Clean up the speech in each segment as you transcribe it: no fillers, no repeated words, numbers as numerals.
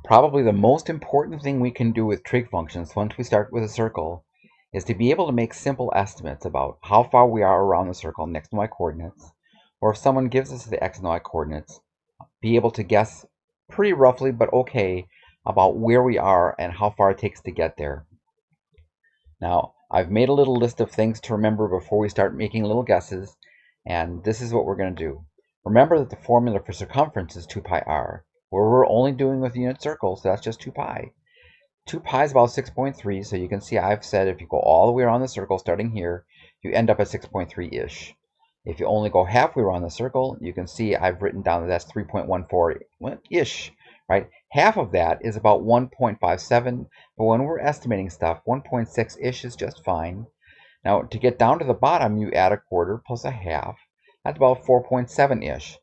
Probably the most important thing we can do with trig functions once we start with a circle is to be able to make simple estimates about how far we are around the circle in x and y coordinates, or if someone gives us the x and y coordinates, be able to guess pretty roughly but okay about where we are and how far it takes to get there. Now, I've made a little list of things to remember before we start making little guesses, and this is what we're going to do. Remember that the formula for circumference is 2 pi r, where we're only doing with unit circles, so that's just 2 pi. 2 pi is about 6.3, so you can see I've said if you go all the way around the circle starting here, you end up at 6.3-ish. If you only go halfway around the circle, you can see I've written down that that's 3.14-ish, right? Half of that is about 1.57, but when we're estimating stuff, 1.6-ish is just fine. Now, to get down to the bottom, you add a quarter plus a half. That's about 4.7-ish.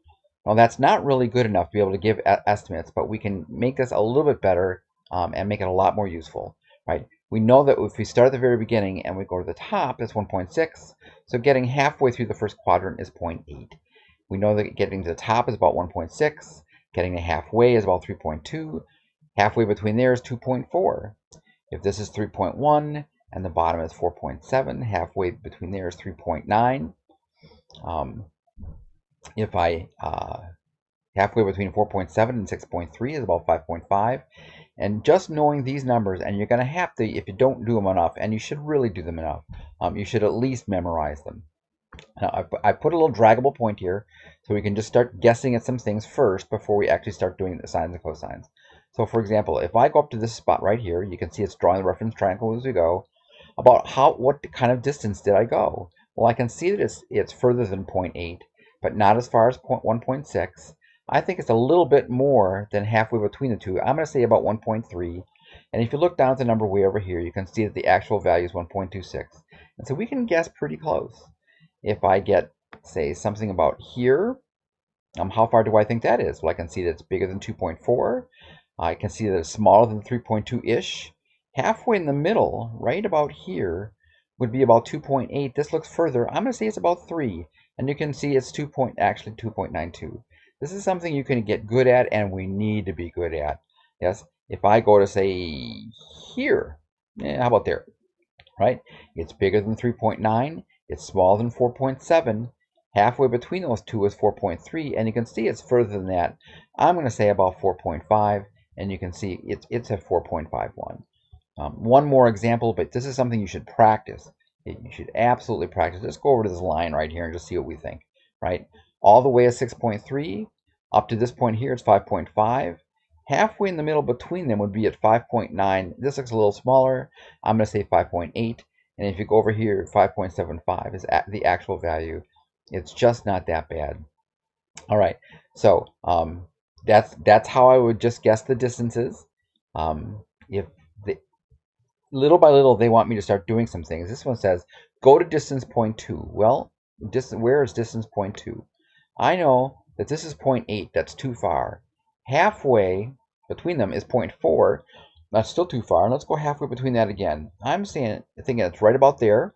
Now, that's not really good enough to be able to give estimates, but we can make this a little bit better and make it a lot more useful, right? We know that if we start at the very beginning and we go to the top, that's 1.6. So getting halfway through the first quadrant is 0.8. We know that getting to the top is about 1.6. Getting to halfway is about 3.2. Halfway between there is 2.4. If this is 3.1 and the bottom is 4.7, halfway between there is 3.9. If I halfway between 4.7 and 6.3 is about 5.5. And just knowing these numbers, and you're going to have to, if you don't do them enough, and you should really do them enough, you should at least memorize them. Now, I put a little draggable point here, so we can just start guessing at some things first before we actually start doing the sines and cosines. So, for example, if I go up to this spot right here, you can see it's drawing the reference triangle as we go. About what kind of distance did I go? Well, I can see that it's further than 0.8, but not as far as 1.6. I think it's a little bit more than halfway between the two. I'm going to say about 1.3. And if you look down at the number way over here, you can see that the actual value is 1.26. And so we can guess pretty close. If I get, say, something about here, how far do I think that is? Well, I can see that it's bigger than 2.4. I can see that it's smaller than 3.2-ish. Halfway in the middle, right about here, would be about 2.8. This looks further. I'm going to say it's about 3. And you can see it's actually 2.92. This is something you can get good at, and we need to be good at. Yes, if I go to, say, here, how about there, right? It's bigger than 3.9. It's smaller than 4.7. Halfway between those two is 4.3, and you can see it's further than that. I'm going to say about 4.5, and you can see it's at 4.51. One more example, but this is something you should practice. You should absolutely practice. Let's go over to this line right here and just see what we think, right? All the way is 6.3. Up to this point here, it's 5.5. Halfway in the middle between them would be at 5.9. This looks a little smaller. I'm going to say 5.8. And if you go over here, 5.75 is the actual value. It's just not that bad. All right, so that's how I would just guess the distances. If little by little they want me to start doing some things. This one says go to distance 0.2. Well, where is distance 0.2? I know that this is 0.8. That's too far. Halfway between them is 0.4. That's still too far. Let's go halfway between that again. I'm thinking it's right about there.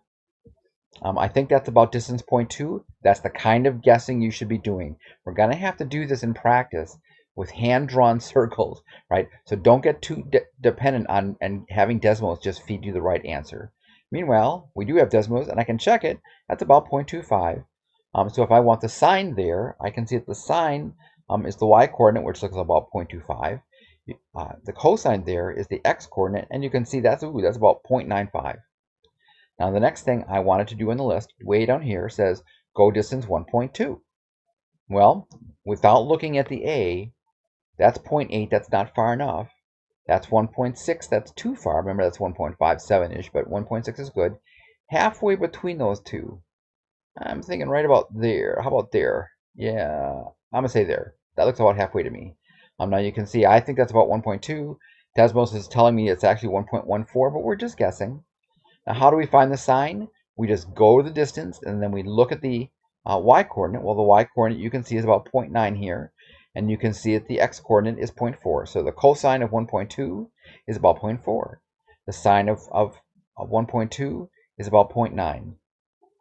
I think that's about distance 0.2. That's the kind of guessing you should be doing. We're going to have to do this in practice with hand-drawn circles, right? So don't get too dependent on and having Desmos just feed you the right answer. Meanwhile, we do have Desmos, and I can check it. That's about 0.25. So if I want the sign there, I can see that the sign is the y-coordinate, which looks about 0.25. The cosine there is the x-coordinate, and you can see that's about 0.95. Now the next thing I wanted to do on the list, way down here, says go distance 1.2. Well, without looking at the a, that's 0.8, that's not far enough. That's 1.6, that's too far. Remember, that's 1.57-ish, but 1.6 is good. Halfway between those two, I'm thinking right about there. How about there? Yeah, I'm going to say there. That looks about halfway to me. Now you can see I think that's about 1.2. Desmos is telling me it's actually 1.14, but we're just guessing. Now how do we find the sign? We just go to the distance, and then we look at the y-coordinate. Well, the y-coordinate you can see is about 0.9 here, and you can see that the x-coordinate is 0.4. So the cosine of 1.2 is about 0.4. The sine of 1.2 is about 0.9.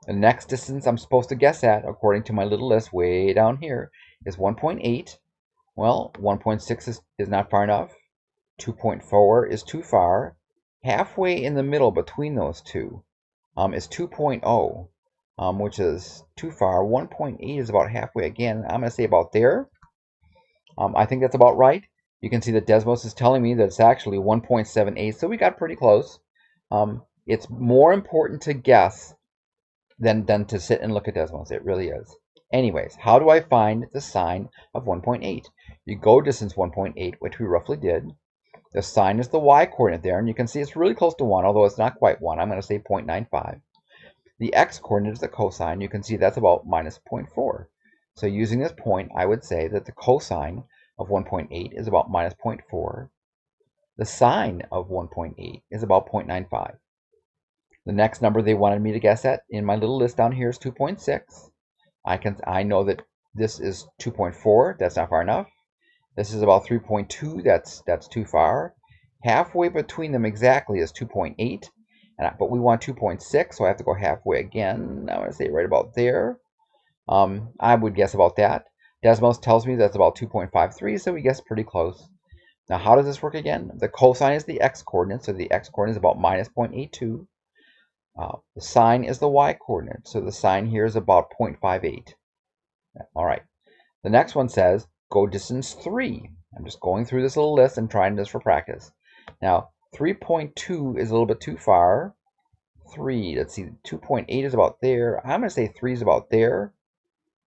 The next distance I'm supposed to guess at, according to my little list way down here, is 1.8. Well, 1.6 is not far enough. 2.4 is too far. Halfway in the middle between those two is 2.0, which is too far. 1.8 is about halfway again. I'm going to say about there. I think that's about right. You can see that Desmos is telling me that it's actually 1.78, so we got pretty close. It's more important to guess than to sit and look at Desmos. It really is. Anyways, how do I find the sine of 1.8? You go distance 1.8, which we roughly did. The sine is the y-coordinate there, and you can see it's really close to 1, although it's not quite 1. I'm going to say 0.95. The x-coordinate is the cosine. You can see that's about minus 0.4. So using this point, I would say that the cosine of 1.8 is about minus 0.4. The sine of 1.8 is about 0.95. The next number they wanted me to guess at in my little list down here is 2.6. I know that this is 2.4. That's not far enough. This is about 3.2. That's too far. Halfway between them exactly is 2.8. But we want 2.6, so I have to go halfway again. I'm going to say right about there. I would guess about that. Desmos tells me that's about 2.53, so we guess pretty close. Now, how does this work again? The cosine is the x-coordinate, so the x-coordinate is about minus 0.82. The sine is the y-coordinate, so the sine here is about 0.58. All right. The next one says, go distance 3. I'm just going through this little list and trying this for practice. Now, 3.2 is a little bit too far. 3, let's see, 2.8 is about there. I'm going to say 3 is about there.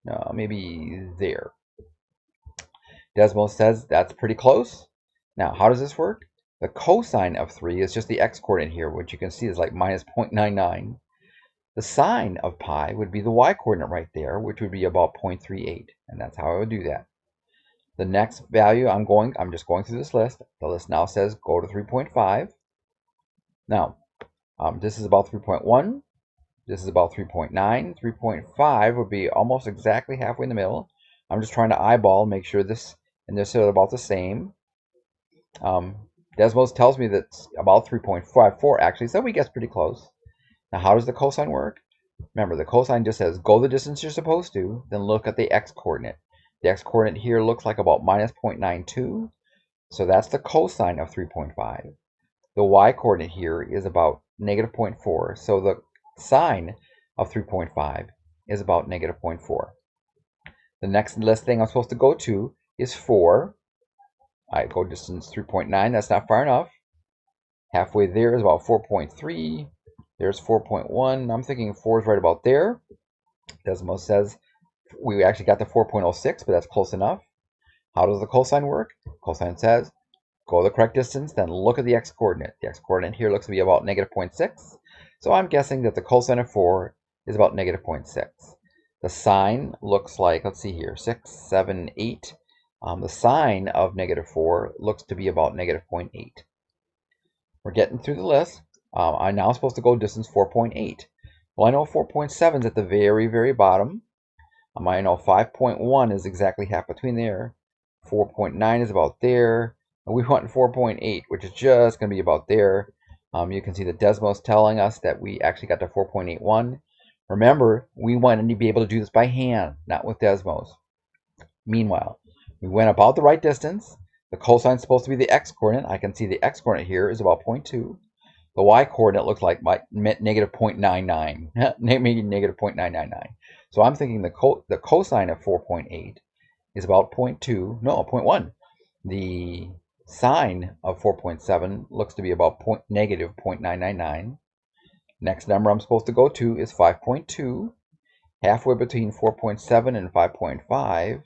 No, maybe there. Desmos says that's pretty close. Now, how does this work? The cosine of 3 is just the x-coordinate here, which you can see is like minus 0.99. The sine of pi would be the y-coordinate right there, which would be about 0.38. And that's how I would do that. The next value I'm just going through this list. The list now says go to 3.5. Now, this is about 3.1. This is about 3.9. 3.5 would be almost exactly halfway in the middle. I'm just trying to eyeball, make sure this and this are about the same. Desmos tells me that's about 3.54 actually, so we guess pretty close. Now, how does the cosine work? Remember, the cosine just says go the distance you're supposed to, then look at the x-coordinate. The x-coordinate here looks like about minus 0.92, so that's the cosine of 3.5. The y-coordinate here is about negative 0.4, so the sine of 3.5 is about negative 0.4. The next list thing I'm supposed to go to is 4. I go distance 3.9, that's not far enough. Halfway there is about 4.3. There's 4.1. I'm thinking 4 is right about there. Desmos says we actually got the 4.06, but that's close enough. How does the cosine work? Cosine says go the correct distance, then look at the x-coordinate. The x-coordinate here looks to be about negative 0.6. So I'm guessing that the cosine of 4 is about negative 0.6. The sine looks like, let's see here, 6, 7, 8. The sine of negative 4 looks to be about negative 0.8. We're getting through the list. I'm now supposed to go distance 4.8. Well, I know 4.7 is at the very, very bottom. I know 5.1 is exactly half between there. 4.9 is about there. And we want 4.8, which is just going to be about there. You can see the Desmos telling us that we actually got to 4.81. Remember, we wanted to be able to do this by hand, not with Desmos. Meanwhile, we went about the right distance. The cosine is supposed to be the x-coordinate. I can see the x-coordinate here is about 0.2. The y-coordinate looks like negative 0.99, maybe negative 0.999. So I'm thinking the cosine of 4.8 is about 0.2, no, 0.1. The sine of 4.7 looks to be about negative 0.999. Next number I'm supposed to go to is 5.2. Halfway between 4.7 and 5.5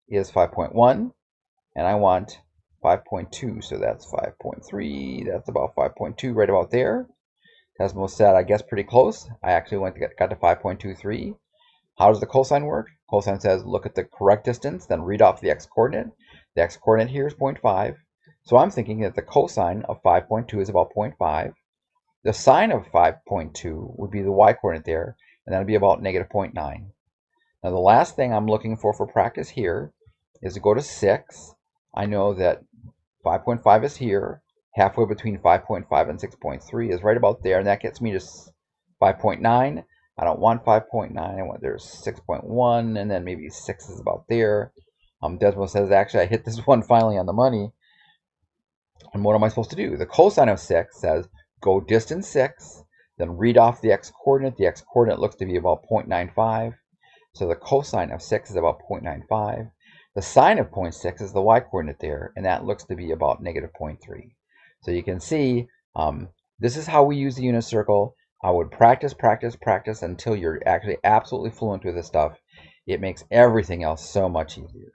is 5.1, and I want 5.2, so that's 5.3. That's about 5.2, right about there. Desmos said I guess pretty close. I actually got to 5.23. How does the cosine work? Cosine says look at the correct distance, then read off the x-coordinate. The x-coordinate here is 0.5. So I'm thinking that the cosine of 5.2 is about 0.5. The sine of 5.2 would be the y-coordinate there, and that would be about negative 0.9. Now the last thing I'm looking for practice here is to go to 6. I know that 5.5 is here. Halfway between 5.5 and 6.3 is right about there, and that gets me to 5.9. I don't want 5.9. I want there's 6.1, and then maybe 6 is about there. Desmos says actually I hit this one finally on the money. And what am I supposed to do? The cosine of 6 says go distance 6, then read off the x-coordinate. The x-coordinate looks to be about 0.95. So the cosine of 6 is about 0.95. The sine of 0.6 is the y-coordinate there, and that looks to be about negative 0.3. So you can see this is how we use the unit circle. I would practice, practice, practice until you're actually absolutely fluent with this stuff. It makes everything else so much easier.